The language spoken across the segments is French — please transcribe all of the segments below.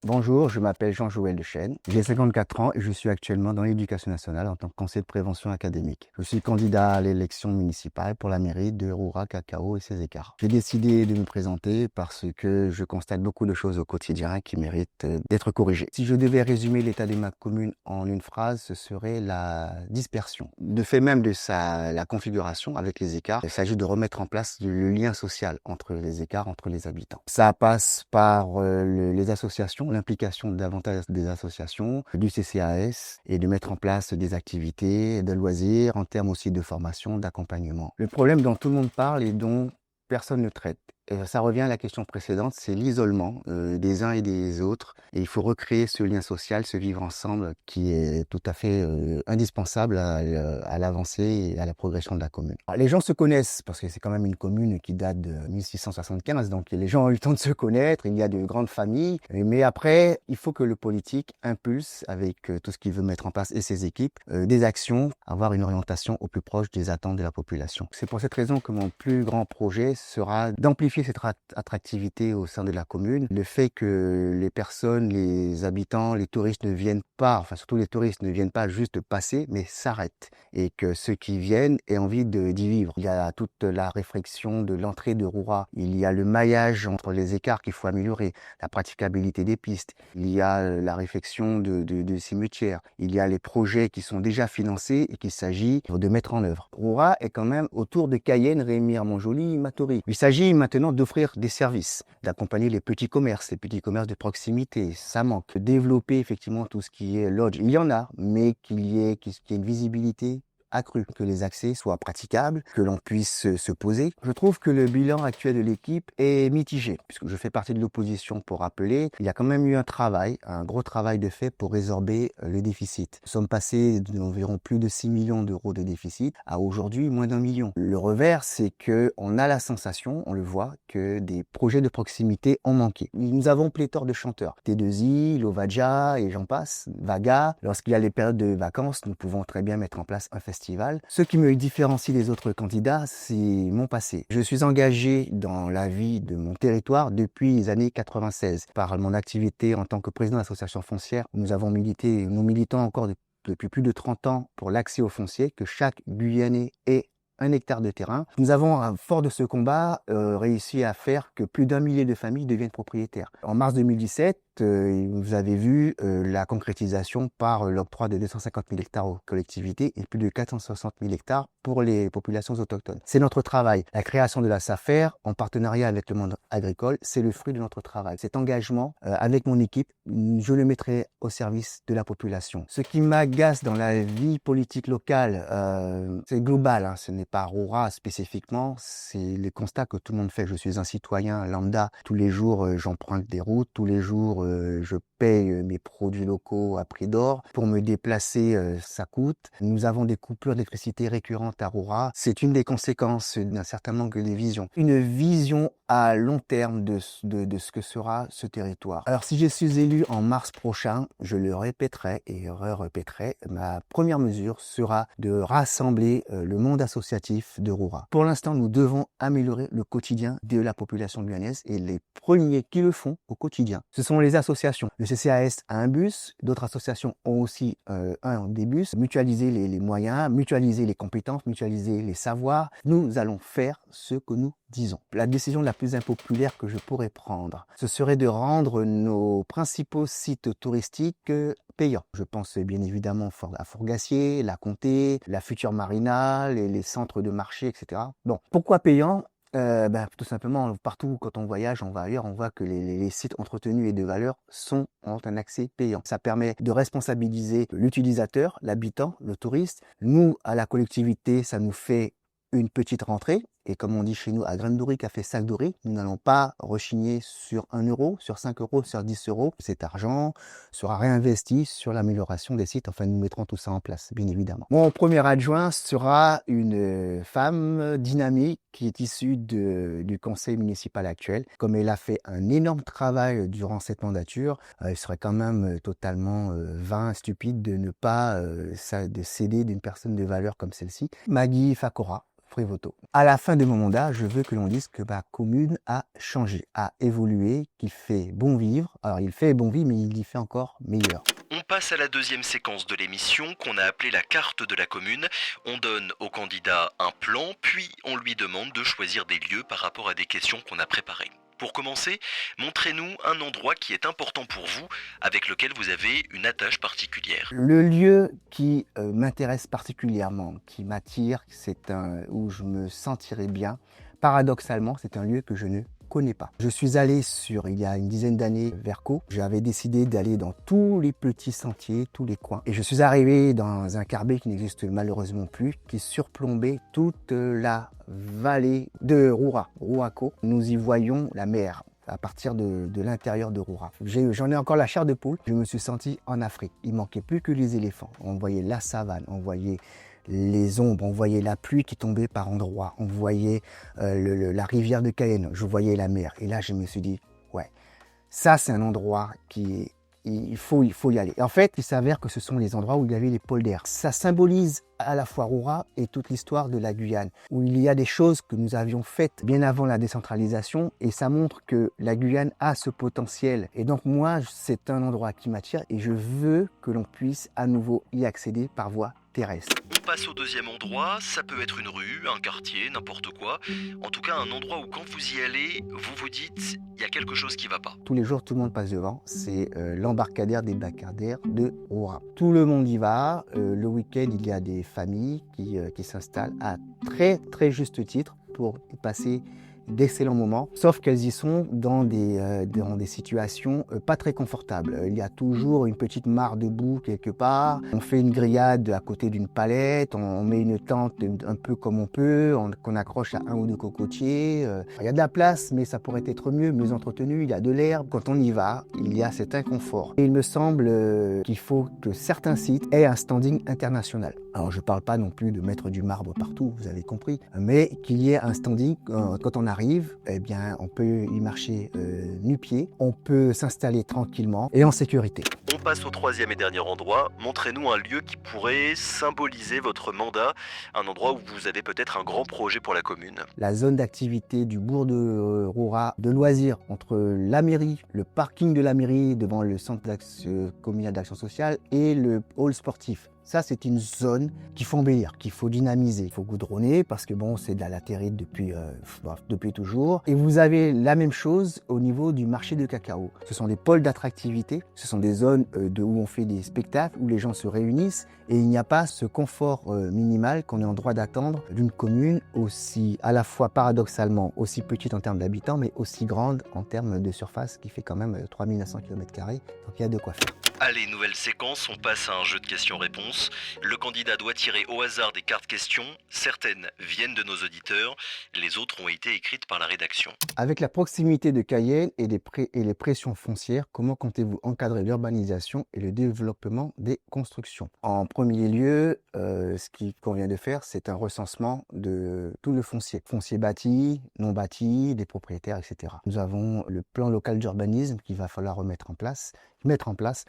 Bonjour, je m'appelle Jean-Joël Dechaine, j'ai 54 ans et je suis actuellement dans l'éducation nationale en tant que conseiller de prévention académique. Je suis candidat à l'élection municipale pour la mairie de Roura-Cacao et ses écarts. J'ai décidé de me présenter parce que je constate beaucoup de choses au quotidien qui méritent d'être corrigées. Si je devais résumer l'état de ma commune en une phrase, ce serait la dispersion. De fait même de la configuration avec les écarts, il s'agit de remettre en place le lien social entre les écarts, entre les habitants. Ça passe par les associations, l'implication davantage des associations, du CCAS et de mettre en place des activités de loisirs en termes aussi de formation, d'accompagnement. Le problème dont tout le monde parle et dont personne ne traite. Et ça revient à la question précédente, c'est l'isolement des uns et des autres. Et il faut recréer ce lien social, ce vivre ensemble qui est tout à fait indispensable à l'avancée et à la progression de la commune. Alors, les gens se connaissent parce que c'est quand même une commune qui date de 1675, donc les gens ont eu le temps de se connaître, il y a de grandes familles. Mais après, il faut que le politique impulse avec tout ce qu'il veut mettre en place et ses équipes, des actions, avoir une orientation au plus proche des attentes de la population. C'est pour cette raison que mon plus grand projet sera d'amplifier cette attractivité au sein de la commune. Le fait que les personnes, les habitants, les touristes ne viennent pas, enfin surtout les touristes ne viennent pas juste passer, mais s'arrêtent. Et que ceux qui viennent aient envie d'y vivre. Il y a toute la réflexion de l'entrée de Roura. Il y a le maillage entre les écarts qu'il faut améliorer, la praticabilité des pistes. Il y a la réflexion de cimetières. Il y a les projets qui sont déjà financés et qu'il s'agit de mettre en œuvre. Roura est quand même autour de Cayenne, Rémy-Montjoly, Matoury. Il s'agit maintenant d'offrir des services, d'accompagner les petits commerces de proximité. Ça manque. Développer effectivement tout ce qui est lodge. Il y en a, mais qu'il y ait une visibilité accrue, que les accès soient praticables, que l'on puisse se poser. Je trouve que le bilan actuel de l'équipe est mitigé, puisque je fais partie de l'opposition pour rappeler. Il y a quand même eu un gros travail de fait pour résorber le déficit. Nous sommes passés d'environ plus de 6 millions d'euros de déficit à aujourd'hui moins d'1 million. Le revers, c'est que on a la sensation, on le voit, que des projets de proximité ont manqué. Nous avons pléthore de chanteurs. T2I, Lovadia et j'en passe, Vaga. Lorsqu'il y a les périodes de vacances, nous pouvons très bien mettre en place un festival. Ce qui me différencie des autres candidats, c'est mon passé. Je suis engagé dans la vie de mon territoire depuis les années 96. Par mon activité en tant que président de l'association foncière, nous militons encore depuis plus de 30 ans pour l'accès au foncier, que chaque Guyanais ait 1 hectare de terrain. Nous avons, fort de ce combat, réussi à faire que plus d'1 millier de familles deviennent propriétaires. En mars 2017, vous avez vu la concrétisation par l'octroi de 250 000 hectares aux collectivités et plus de 460 000 hectares pour les populations autochtones. C'est notre travail. La création de la SAFER, en partenariat avec le monde agricole, c'est le fruit de notre travail. Cet engagement, avec mon équipe, je le mettrai au service de la population. Ce qui m'agace dans la vie politique locale, c'est global, hein, ce n'est pas Roura spécifiquement, c'est le constat que tout le monde fait. Je suis un citoyen lambda. Tous les jours, j'emprunte des routes, tous les jours, je paye mes produits locaux à prix d'or. Pour me déplacer, ça coûte. Nous avons des coupures d'électricité récurrentes à Roura. C'est une des conséquences d'un certain manque de vision. Une vision à long terme de ce que sera ce territoire. Alors si je suis élu en mars prochain, je le répéterai et répéterai, ma première mesure sera de rassembler le monde associatif de Roura. Pour l'instant, nous devons améliorer le quotidien de la population guyanaise et les premiers qui le font au quotidien, ce sont les associations. Le CCAS a un bus, d'autres associations ont aussi des bus. Mutualiser les moyens, mutualiser les compétences, mutualiser les savoirs. Nous allons faire ce que nous disons. La décision la plus impopulaire que je pourrais prendre, ce serait de rendre nos principaux sites touristiques payants. Je pense bien évidemment à Fourgassier, la Comté, la future Marina, les centres de marché, etc. Bon, pourquoi payant? Tout simplement, partout quand on voyage, on va ailleurs, on voit que les sites entretenus et de valeur ont un accès payant. Ça permet de responsabiliser l'utilisateur, l'habitant, le touriste. Nous, à la collectivité, ça nous fait une petite rentrée. Et comme on dit chez nous, à grain de douri, café sac douri, nous n'allons pas rechigner sur 1 euro, sur 5 euros, sur 10 euros. Cet argent sera réinvesti sur l'amélioration des sites. Enfin, nous mettrons tout ça en place, bien évidemment. Mon premier adjoint sera une femme dynamique qui est issue du conseil municipal actuel. Comme elle a fait un énorme travail durant cette mandature, il serait quand même totalement vain, stupide de ne pas de céder d'une personne de valeur comme celle-ci. Maggie Fakora. Prévoto. À la fin de mon mandat, je veux que l'on dise que ma commune a changé, a évolué, qu'il fait bon vivre. Alors il fait bon vivre, mais il y fait encore meilleur. On passe à la deuxième séquence de l'émission qu'on a appelée la carte de la commune. On donne au candidat un plan, puis on lui demande de choisir des lieux par rapport à des questions qu'on a préparées. Pour commencer, montrez-nous un endroit qui est important pour vous, avec lequel vous avez une attache particulière. Le lieu qui m'intéresse particulièrement, qui m'attire, c'est où je me sentirais bien. Paradoxalement, c'est un lieu que je ne connais pas. Je suis allé il y a une dizaine d'années vers Caux. J'avais décidé d'aller dans tous les petits sentiers, tous les coins. Et je suis arrivé dans un carbet qui n'existe malheureusement plus, qui surplombait toute la vallée de Roura-Caux. Nous y voyions la mer à partir de l'intérieur de Roura. J'en ai encore la chair de poule. Je me suis senti en Afrique. Il manquait plus que les éléphants. On voyait la savane, on voyait les ombres, on voyait la pluie qui tombait par endroits, on voyait la rivière de Cayenne, je voyais la mer. Et là, je me suis dit, ouais, ça c'est un endroit il faut y aller. Et en fait, il s'avère que ce sont les endroits où il y avait les polders. Ça symbolise à la fois Roura et toute l'histoire de la Guyane, où il y a des choses que nous avions faites bien avant la décentralisation, et ça montre que la Guyane a ce potentiel. Et donc moi, c'est un endroit qui m'attire et je veux que l'on puisse à nouveau y accéder par voie terrestre. On passe au deuxième endroit, ça peut être une rue, un quartier, n'importe quoi. En tout cas, un endroit où quand vous y allez, vous vous dites, il y a quelque chose qui va pas. Tous les jours, tout le monde passe devant. C'est l'embarcadère des débarcadères de Roura. Tout le monde y va. Le week-end, il y a des familles qui s'installent à très très juste titre pour y passer d'excellents moments, sauf qu'elles y sont dans des situations pas très confortables. Il y a toujours une petite mare de boue quelque part, on fait une grillade à côté d'une palette, on met une tente un peu comme on peut, qu'on accroche à un ou deux cocotiers. Il y a de la place, mais ça pourrait être mieux entretenu, il y a de l'herbe. Quand on y va, il y a cet inconfort. Et il me semble qu'il faut que certains sites aient un standing international. Alors je ne parle pas non plus de mettre du marbre partout, vous avez compris, mais qu'il y ait un standing quand on arrive, eh bien, on peut y marcher nu-pied, on peut s'installer tranquillement et en sécurité. On passe au troisième et dernier endroit. Montrez-nous un lieu qui pourrait symboliser votre mandat, un endroit où vous avez peut-être un grand projet pour la commune. La zone d'activité du bourg de Roura, de loisirs entre la mairie, le parking de la mairie devant le centre communal d'action sociale et le hall sportif. Ça, c'est une zone qu'il faut embellir, qu'il faut dynamiser. Il faut goudronner parce que bon, c'est de la latérite depuis toujours. Et vous avez la même chose au niveau du marché de cacao. Ce sont des pôles d'attractivité, ce sont des zones où on fait des spectacles, où les gens se réunissent et il n'y a pas ce confort minimal qu'on est en droit d'attendre d'une commune aussi, à la fois paradoxalement, aussi petite en termes d'habitants, mais aussi grande en termes de surface qui fait quand même 3900 km². Donc il y a de quoi faire. Allez, nouvelle séquence, on passe à un jeu de questions-réponses. Le candidat doit tirer au hasard des cartes questions. Certaines viennent de nos auditeurs, les autres ont été écrites par la rédaction. Avec la proximité de Cayenne et les pressions foncières, comment comptez-vous encadrer l'urbanisation et le développement des constructions? En premier lieu, ce qu'il convient de faire, c'est un recensement de tout le foncier. Foncier bâti, non bâti, des propriétaires, etc. Nous avons le plan local d'urbanisme qu'il va falloir mettre en place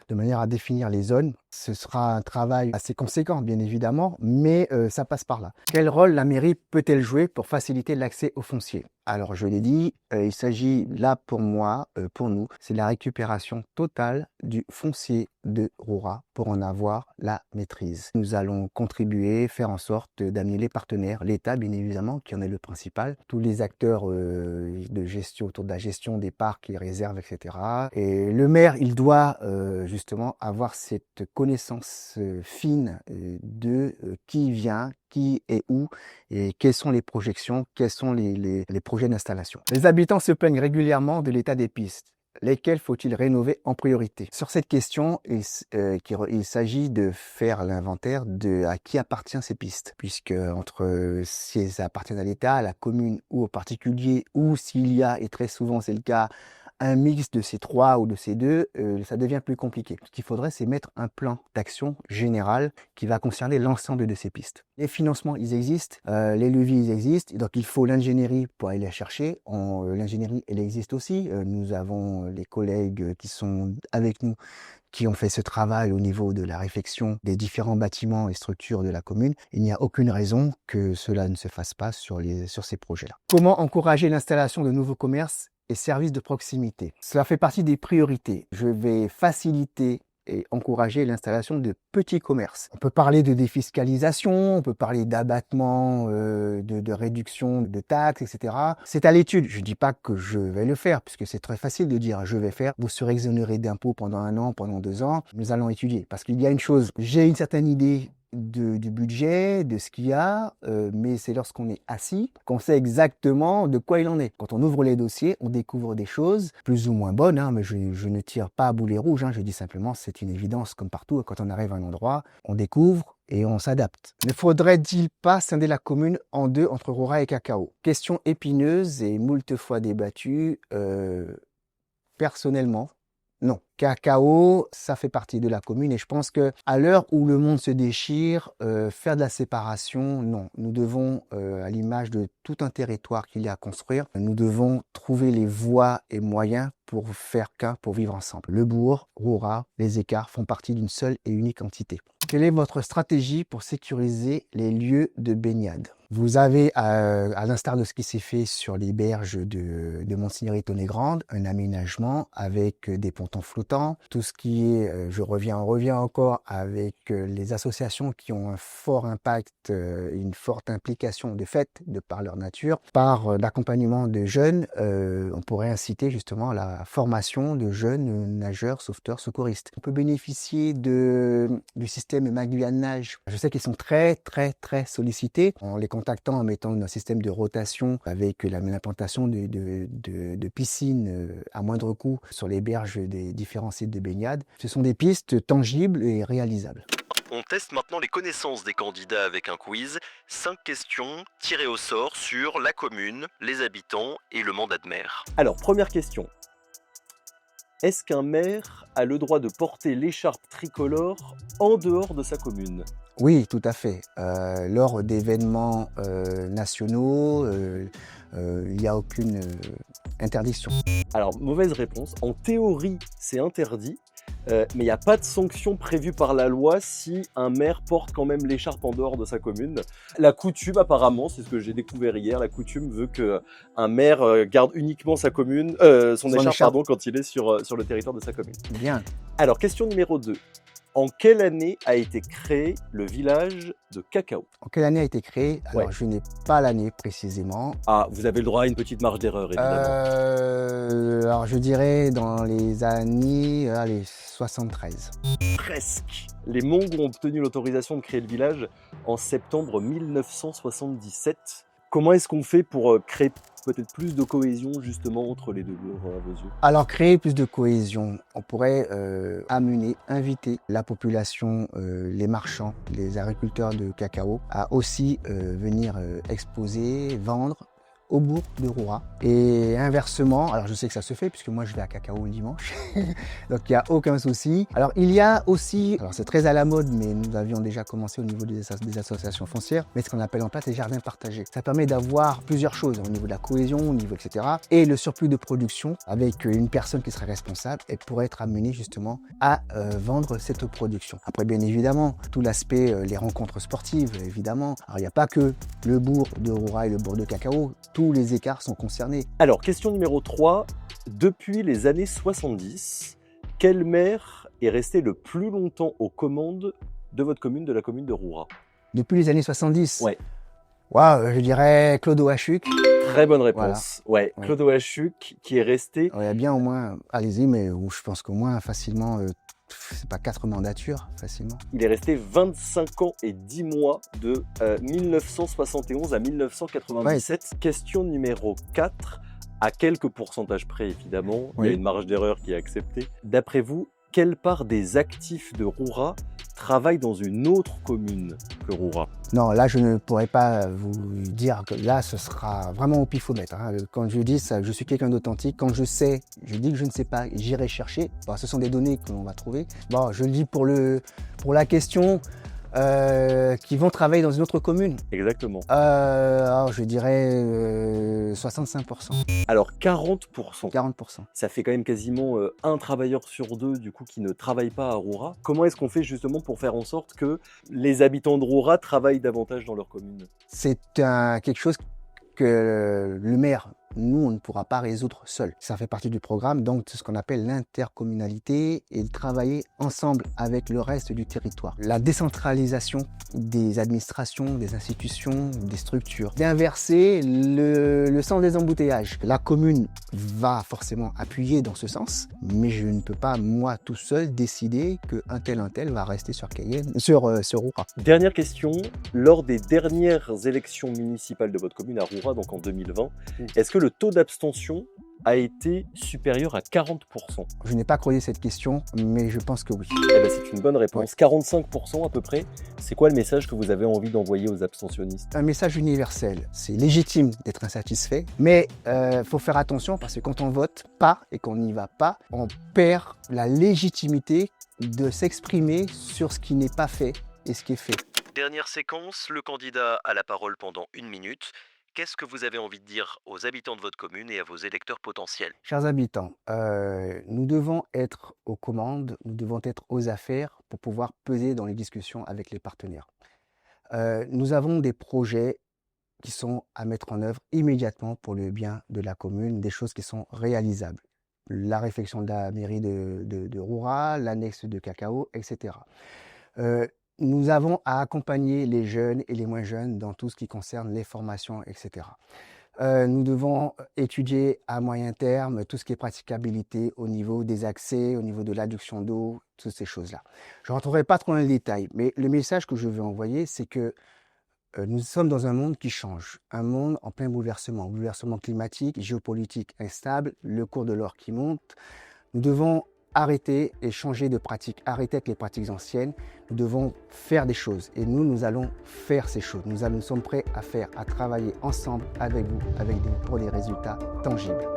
de manière à définir les zones. Ce sera un travail assez conséquent, bien évidemment, mais ça passe par là. Quel rôle la mairie peut-elle jouer pour faciliter l'accès au foncier? Alors, je l'ai dit, il s'agit là pour moi, pour nous, c'est la récupération totale du foncier de Roura pour en avoir la maîtrise. Nous allons contribuer, faire en sorte d'amener les partenaires, l'État bien évidemment, qui en est le principal, tous les acteurs de gestion, autour de la gestion des parcs, les réserves, etc. Et le maire, il doit justement avoir cette connaissance fine de qui vient, qui est où et quelles sont les projections, quels sont les projets d'installation. Les habitants se plaignent régulièrement de l'état des pistes. Lesquelles faut-il rénover en priorité? Sur cette question, il s'agit de faire l'inventaire de à qui appartient ces pistes, puisque entre si elles appartiennent à l'État, à la commune ou aux particuliers, ou s'il y a, et très souvent c'est le cas, un mix de ces trois ou de ces deux, ça devient plus compliqué. Ce qu'il faudrait, c'est mettre un plan d'action général qui va concerner l'ensemble de ces pistes. Les financements, ils existent, les leviers, ils existent, donc il faut l'ingénierie pour aller les chercher. L'ingénierie, elle existe aussi. Nous avons les collègues qui sont avec nous, qui ont fait ce travail au niveau de la réfection des différents bâtiments et structures de la commune. Il n'y a aucune raison que cela ne se fasse pas sur ces projets-là. Comment encourager l'installation de nouveaux commerces et services de proximité? Cela fait partie des priorités. Je vais faciliter et encourager l'installation de petits commerces. On peut parler de défiscalisation, on peut parler d'abattement, de réduction de taxes, etc. C'est à l'étude. Je ne dis pas que je vais le faire, puisque c'est très facile de dire je vais faire. Vous serez exonéré d'impôts pendant 1 an, pendant 2 ans. Nous allons étudier. Parce qu'il y a une chose, j'ai une certaine idée du budget, de ce qu'il y a, mais c'est lorsqu'on est assis qu'on sait exactement de quoi il en est. Quand on ouvre les dossiers, on découvre des choses plus ou moins bonnes, mais je ne tire pas à boulet rouge, je dis simplement c'est une évidence comme partout. Quand on arrive à un endroit, on découvre et on s'adapte. Ne faudrait-il pas scinder la commune en deux entre Roura et Cacao? Question épineuse et moult fois débattue. Personnellement, non. Cacao, ça fait partie de la commune et je pense que à l'heure où le monde se déchire, faire de la séparation, non. Nous devons, à l'image de tout un territoire qu'il y a à construire, nous devons trouver les voies et moyens pour faire qu'un, pour vivre ensemble. Le bourg, Roura, les écarts font partie d'une seule et unique entité. Quelle est votre stratégie pour sécuriser les lieux de baignade? Vous avez, à l'instar de ce qui s'est fait sur les berges de Monsignory-Tonnet-Grande, un aménagement avec des pontons flottants. Tout ce qui est, on revient encore avec les associations qui ont un fort impact, une forte implication de fait, de par leur nature. Par l'accompagnement de jeunes, on pourrait inciter justement à la formation de jeunes nageurs, sauveteurs, secouristes. On peut bénéficier du système Maguian Nage. Je sais qu'ils sont très sollicités. En les contactant, en mettant un système de rotation avec l'implantation de piscines à moindre coût sur les berges des différents sites de baignade. Ce sont des pistes tangibles et réalisables. On teste maintenant les connaissances des candidats avec un quiz. 5 questions tirées au sort sur la commune, les habitants et le mandat de maire. Alors, première question. Est-ce qu'un maire a le droit de porter l'écharpe tricolore en dehors de sa commune ? Oui, tout à fait. Lors d'événements nationaux, il n'y a aucune interdiction. Alors, mauvaise réponse. En théorie, c'est interdit, mais il n'y a pas de sanction prévue par la loi si un maire porte quand même l'écharpe en dehors de sa commune. La coutume, apparemment, c'est ce que j'ai découvert hier, la coutume veut qu'un maire garde uniquement sa commune, son écharpe. Quand il est sur le territoire de sa commune. Bien. Alors, question numéro 2. En quelle année a été créé le village de Cacao ? En quelle année a été créé ? Alors, je n'ai pas l'année précisément. Ah, vous avez le droit à une petite marge d'erreur, évidemment. Alors, je dirais dans les années 73. Presque. Les Mongols ont obtenu l'autorisation de créer le village en septembre 1977. Comment est-ce qu'on fait pour créer peut-être plus de cohésion justement entre les deux à vos yeux ? Alors, créer plus de cohésion, on pourrait inviter la population, les marchands, les agriculteurs de cacao à aussi venir exposer, vendre au bourg de Roura. Et inversement, alors je sais que ça se fait puisque moi je vais à Cacao le dimanche, donc il n'y a aucun souci. Alors il y a aussi, alors c'est très à la mode, mais nous avions déjà commencé au niveau des associations foncières, mais ce qu'on appelle en place les jardins partagés. Ça permet d'avoir plusieurs choses au niveau de la cohésion, au niveau etc. Et le surplus de production avec une personne qui serait responsable et pourrait être amenée justement à vendre cette production. Après bien évidemment, tout l'aspect, les rencontres sportives évidemment. Alors il n'y a pas que le bourg de Roura et le bourg de Cacao. Tous les écarts sont concernés. Alors, question numéro 3. Depuis les années 70, quel maire est resté le plus longtemps aux commandes de votre commune, de la commune de Roura ? Depuis les années 70 ? Ouais. Waouh, je dirais Claude Ouachuk. Très bonne réponse. Voilà. Ouais, Claude Ouachuk qui est resté... Il y a bien au moins, allez-y, mais je pense qu'au moins facilement... c'est pas 4 mandatures, facilement. Il est resté 25 ans et 10 mois de 1971 à 1997. Ouais. Question numéro 4, à quelques pourcentages près évidemment, il y a une marge d'erreur qui est acceptée. D'après vous, quelle part des actifs de Roura travaille dans une autre commune que Roura? Non, là, je ne pourrais pas vous dire que là, ce sera vraiment au pifomètre. Hein. Quand je dis ça, je suis quelqu'un d'authentique. Quand je sais, je dis que je ne sais pas, j'irai chercher. Bon, ce sont des données que l'on va trouver. Bon, je le dis pour la question qui vont travailler dans une autre commune. Exactement. Alors, je dirais 65%, Alors 40%. 40%. Ça fait quand même quasiment un travailleur sur deux du coup qui ne travaille pas à Roura. Comment est-ce qu'on fait justement pour faire en sorte que les habitants de Roura travaillent davantage dans leur commune? C'est quelque chose que le maire, nous, on ne pourra pas résoudre seul. Ça fait partie du programme, donc de ce qu'on appelle l'intercommunalité et de travailler ensemble avec le reste du territoire. La décentralisation des administrations, des institutions, des structures. D'inverser le sens des embouteillages. La commune va forcément appuyer dans ce sens, mais je ne peux pas, moi, tout seul, décider qu'un tel va rester sur Cayenne, sur Roura. Dernière question, lors des dernières élections municipales de votre commune à Roura, donc en 2020, est-ce que le taux d'abstention a été supérieur à 40%? Je n'ai pas creusé cette question, mais je pense que oui. Eh ben, c'est une bonne réponse. 45% à peu près. C'est quoi le message que vous avez envie d'envoyer aux abstentionnistes? Un message universel. C'est légitime d'être insatisfait, mais faut faire attention parce que quand on vote pas et qu'on n'y va pas, on perd la légitimité de s'exprimer sur ce qui n'est pas fait et ce qui est fait. Dernière séquence, le candidat a la parole pendant 1 minute. Qu'est-ce que vous avez envie de dire aux habitants de votre commune et à vos électeurs potentiels? Chers habitants, nous devons être aux commandes, nous devons être aux affaires pour pouvoir peser dans les discussions avec les partenaires. Nous avons des projets qui sont à mettre en œuvre immédiatement pour le bien de la commune, des choses qui sont réalisables. La réflexion de la mairie de Roura, l'annexe de Cacao, etc. Nous avons à accompagner les jeunes et les moins jeunes dans tout ce qui concerne les formations, etc. Nous devons étudier à moyen terme tout ce qui est praticabilité au niveau des accès, au niveau de l'adduction d'eau, toutes ces choses-là. Je ne rentrerai pas trop dans les détails, mais le message que je veux envoyer, c'est que nous sommes dans un monde qui change, un monde en plein bouleversement climatique, géopolitique instable, le cours de l'or qui monte. Nous devons arrêter et changer de pratique, arrêter avec les pratiques anciennes. Nous devons faire des choses et nous allons faire ces choses. Nous sommes prêts à travailler ensemble avec vous, pour des résultats tangibles.